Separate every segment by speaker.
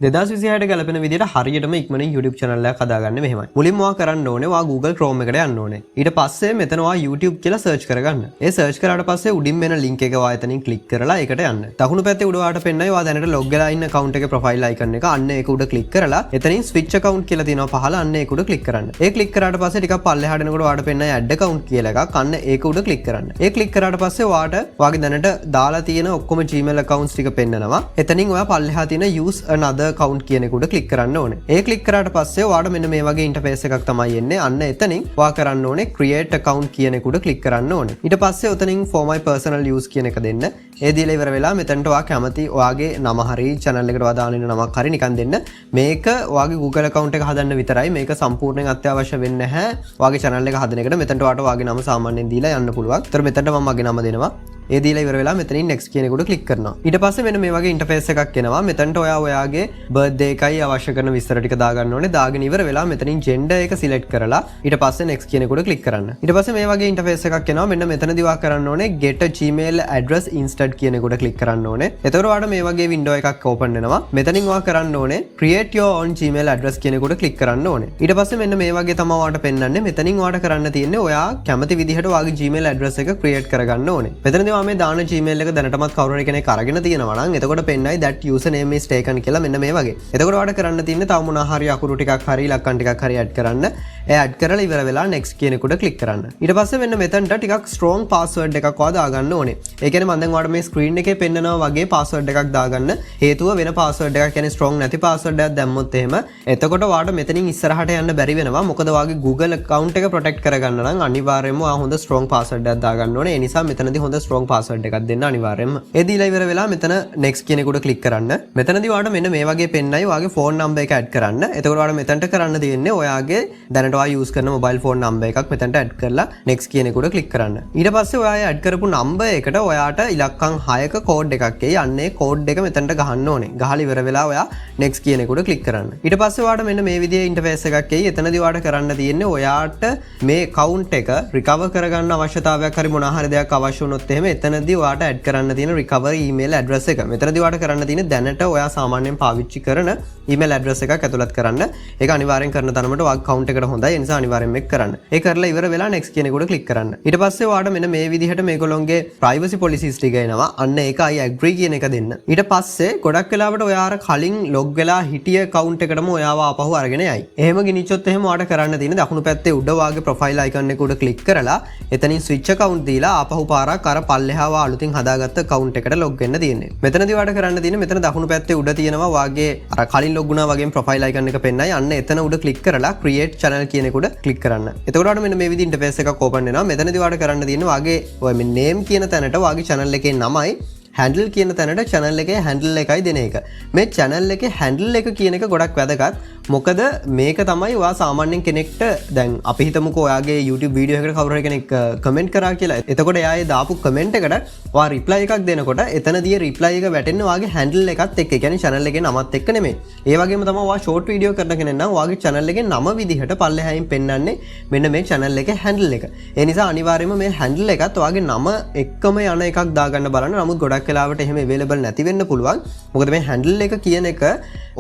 Speaker 1: 2026ට ගැලපෙන විදිහට හරියටම ඉක්මනින් YouTube channel එකක් හදාගන්න මෙහෙමයි. මුලින්ම ඔයා කරන්න ඕනේ ඔයා Google Chrome එකට යන්න ඕනේ. ඊට පස්සේ මෙතන ඔයා YouTube කියලා search කරගන්න. ඒ search කරාට පස්සේ උඩින් වෙන link එක ඔයා එතනින් click කරලා ඒකට යන්න. දකුණු පැත්තේ උඩ ඔයාට පෙන්නයි ඔයා දැනට log වෙලා ඉන්න account එකේ profile icon එක. අන්න ඒක උඩ click කරලා එතනින් switch account කියලා තියෙනවා පහළ. අන්න ඒක උඩ click කරන්න. ඒ click කරාට පස්සේ ටිකක් පල්ලෙහාට එනකොට ඔයාට පෙන්නයි add account කියලා එකක්. අන්න ඒක උඩ click කරන්න. ඒ click කරාට පස්සේ ඔයාට ඔයාගේ දැනට දාලා තියෙන ඔක්කොම Gmail accounts ටික පෙන්නනවා. එතනින් ඔයා පල්ලෙහා තියෙන use another account කියන එක උඩ ක්ලික් කරන්න ඕනේ. ඒ ක්ලික් කරාට පස්සේ ඔයාලට මෙන්න මේ වගේ ඉන්ටර්ෆේස් එකක් තමයි එන්නේ. අන්න එතනින් ඔයා කරන්න ඕනේ create account කියන එක උඩ ක්ලික් කරන්න ඕනේ. ඊට පස්සේ උතනින් for my personal use කියන එක දෙන්න. ඒ දීලා ඉවර වෙලා මෙතනට ඔයා කැමති ඔයාගේ නම හරි channel එකට ඔයා දාන නමක් හරි නිකන් දෙන්න. මේක ඔයාගේ Google account එක හදන්න විතරයි. මේක සම්පූර්ණයෙන් අත්‍යවශ්‍ය වෙන්නේ නැහැ. ඔයාගේ channel එක හදන එකට මෙතනට ඔයාට ඔයාගේ නම සාමාන්‍යයෙන් දීලා යන්න පුළුවන්. ඒතර මෙතනට මම මගේ නම දෙනවා. ඒ දීලා ඉවර වෙලා මෙතනින් next කියන එක උඩ click කරනවා. ඊට පස්සේ මෙන්න මේ වගේ ඉන්ටර්ෆේස් එකක් එනවා. මෙතනට ඔයා ඔයාගේ birthday එකයි අවශ්‍ය කරන විස්තර ටික දාගන්න ඕනේ. දාගෙන ඉවර වෙලා මෙතනින් gender එක select කරලා ඊට පස්සේ next කියන එක උඩ click කරන්න. ඊට පස්සේ මේ වගේ ඉන්ටර්ෆේස් එකක් එනවා. මෙන්න මෙතනදී ඔයා කරන්න ඕනේ get a Gmail address instead කියන එක උඩ click කරන්න ඕනේ. එතකොට ඔයාට මේ වගේ window එකක් open වෙනවා. මෙතනින් ඔයා කරන්න ඕනේ create your own Gmail address කියන එක උඩ click කරන්න ඕනේ. ඊට පස්සේ මෙන්න මේ වගේ තමයි ඔයාට පෙන්වන්නේ. මෙතනින් ඔයාට කරන්න තියෙන්නේ ඔයා කැමති විදිහට ඔයාගේ Gmail address එක create කරගන්න ඕනේ. මෙතනදී ඔයා මේ දාන Gmail එක දැනටමත් කවුරු හරි කෙනෙක් අරගෙන තියෙනවා නම් එතකොට පෙන්නයි that username is taken කියලා මෙන්න මේ වගේ. එතකොට ඔයාලට කරන්න තියෙන්නේ තව මොනවා හරි අකුරු ටිකක් හරි ඉලක්කම් ටිකක් හරි add කරන්න. ඒ add කරලා ඉවර වෙලා next කියන එක උඩ click කරන්න. ඊට පස්සේ මෙන්න මෙතනට ටිකක් strong password එකක් ඔයා දාගන්න ඕනේ. ඒ කියන්නේ මම දැන් ඔයාලට මේ screen එකේ පෙන්නනවා වගේ password එකක් දාගන්න. හේතුව වෙන password එකක් කියන්නේ strong නැති password එකක් දැම්මොත් එහෙම එතකොට ඔයාලට මෙතනින් ඉස්සරහට යන්න බැරි වෙනවා. මොකද ඔයාගේ Google account එක protect කරගන්න නම් අනිවාර්යයෙන්ම ඔයා හොඳ strong password එකක් දාගන්න ඕනේ. ඒ නිසා මෙතනදී හොඳ strong password එකක් දෙන්න අනිවාර්යයෙන්ම. ඒ දීලා ඉවර වෙලා මෙතන next කියන එක උඩ click කරන්න. මෙතනදී ඔයාලට මෙන්න මේ වගේ පෙන්නයි ඔයාගේ phone number එක add කරන්න. එතකොට ඔයාලට මෙතනට කරන්න තියෙන්නේ ඔයාගේ දැනට ඔයා use කරන mobile phone number එකක් මෙතනට add කරලා next කියන එක උඩ click කරන්න. ඊට පස්සේ ඔයා add කරපු number එකට ඔයාට ඉලක්කම් 6ක code එකක් එයි. අන්න ඒ code එක මෙතනට ගහන්න ඕනේ. ගහලා ඉවර වෙලා ඔයා next කියන එක උඩ click කරන්න. ඊට පස්සේ ඔයාට මෙන්න මේ විදිහේ interface එකක් එයි. එතනදී ඔයාට කරන්න තියෙන්නේ ඔයාට මේ account එක recover කරගන්න අවශ්‍යතාවයක් හරි මොනවා හරි දෙයක් අවශ්‍ය වුණොත් එහෙම එතනදී ඔයාට add කරන්න තියෙන recovery email address එක. මෙතනදී ඔයාට කරන්න තියෙන්නේ දැනට ඔයා සාමාන්‍යයෙන් පාවිච්චි කරන email address එකක් ඇතුළත් කරන්න. ඒක අනිවාර්යෙන් කරන තරමට ඔයාගේ account එකට හොඳයි. ඒ නිසා අනිවාර්යෙන් මේක කරන්න. ඒ කරලා ඉවර වෙලා next කියන එක උඩ click කරන්න. ඊට පස්සේ ඔයාට මෙන්න මේ විදිහට මේගොල්ලොන්ගේ privacy policies ටික එනවා. අන්න ඒක I agree කියන එක දෙන්න. ඊට පස්සේ ගොඩක් වෙලාවට ඔයා අර කලින් log වෙලා හිටිය account එකටම ඔයාව ආපහු අරගෙන යයි. එහෙම ගෙනිච්චොත් එහෙම ඔයාට කරන්න තියෙන්නේ දකුණු පැත්තේ උඩ ඔයාගේ profile icon එක උඩ click කරලා එතනින් switch account දීලා ආපහු පාරක් අර පල්ලෙහාව අලුතින් හදාගත්ත account එකට log වෙන්න තියෙන්නේ. මෙතනදී ඔයාට කරන්න තියෙන්නේ මෙතන දකුණු පැත්තේ උඩ තියෙනවා වාගේ අර කලින් log වුණා වගේම profile icon එක පෙන්නයි. අන්න එතන උඩ click කරලා create channel කියන එක උඩ click කරන්න. එතකොට ඔයාලට මෙන්න මේ විදිහේ interface එකක් open වෙනවා. මෙතනදී ඔයාලට කරන්න තියෙන්නේ වාගේ ඔය මේ name කියන තැනට වාගේ channel එකේ නමයි handle කියන තැනට channel එකේ handle එකයි දෙන එක. මේ channel එකේ handle එක කියන එක ගොඩක් වැදගත්. මොකද මේක තමයි ඔයා සාමාන්‍යයෙන් කෙනෙක්ට දැන් අපි හිතමුකෝ ඔයාගේ YouTube වීඩියෝ එකකට කවුරු හරි කෙනෙක් කමෙන්ට් කරා කියලා. එතකොට එයා ඒ දාපු කමෙන්ට් එකට ඔයා reply එකක් දෙනකොට එතනදී reply එක වැටෙන්නේ ඔයාගේ handle එකත් එක්ක. ඒ කියන්නේ channel එකේ නමත් එක්ක නෙමෙයි. ඒ වගේම තමයි ඔයා short video කරන කෙනෙක් නම් ඔයාගේ channel එකේ නම විදිහට පල්ලෙහායින් පෙන්වන්නේ මෙන්න මේ channel එකේ handle එක. ඒ නිසා අනිවාර්යයෙන්ම මේ handle එකත් ඔයාගේ නම එක්කම යන එකක් දාගන්න බලන්න. නමුත් ගොඩක් වෙලාවට එහෙම available නැති වෙන්න පුළුවන්. මොකද මේ handle එක කියන එක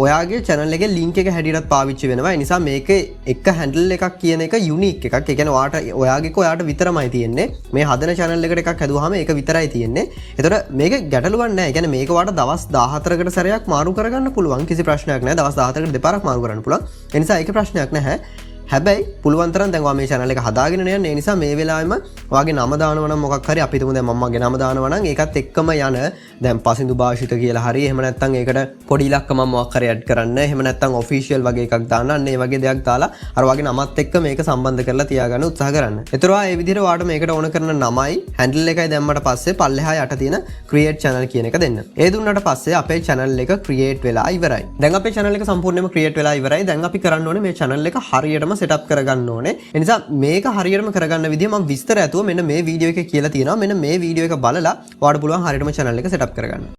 Speaker 1: ඔයාගේ channel එකේ link එක හැටියටත් පාවිච්චි වෙනවා. ඒ නිසා මේක එක handle එකක් කියන එක unique එකක්. ඒ කියන්නේ ඔයාට විතරමයි තියෙන්නේ. මේ හදන channel එකට එකක් හැදුවාම ඒක විතරයි තියෙන්නේ. ඒතකොට මේක ගැටලුවක් නැහැ. ඒ කියන්නේ මේක ඔයාට දවස් 14කට සැරයක් මාරු කරගන්න පුළුවන්. කිසි ප්‍රශ්නයක් නැහැ. දවස් 14කට දෙපාරක් මාරු කරන්න පුළුවන්. ඒ නිසා ඒක ප්‍රශ්නයක් නැහැ. හැබැයි පුළුවන් තරම් දැන් ඔයා මේ channel එක හදාගෙන යන්න. ඒ නිසා මේ වෙලාවෙම ඔයාගේ නම දානවා නම් මොකක් හරි අපි තුමු දැන් මම්මගේ නම දානවා නම් ඒකත් එක්කම යන දැන් පසින්දු භාෂිත කියලා හරි එහෙම නැත්නම් ඒකට පොඩි ඉලක්කමක් මොකක් හරි ඇඩ් කරන්න. එහෙම නැත්නම් official වගේ එකක් දාන්න. අන්න ඒ වගේ දෙයක් දාලා අර වගේ නමත් එක්ක මේක සම්බන්ධ කරලා තියාගන්න උත්සාහ කරන්න. ඒතර ඔයා මේ විදිහට ඔයාට මේකට ඕන කරන නමයි handle එකයි දැම්මට පස්සේ පල්ලෙහා යට තියෙන create channel කියන එක දෙන්න. ඒ දුන්නාට පස්සේ අපේ channel එක create වෙලා ඉවරයි. දැන් අපේ channel එක සම්පූර්ණයෙන්ම create වෙලා ඉවරයි. දැන් අපි කරන්න ඕනේ මේ channel එක හරියටම setup කරගන්න ඕනේ. ඒ නිසා මේක හරියටම කරගන්න විදිය මම විස්තර ඇතුව මෙන්න මේ වීඩියෝ එකේ කියලා තියෙනවා. මෙන්න මේ වීඩියෝ එක බලලා ඔයාලට පුළුවන් හරියටම channel එක setup කරගන්න.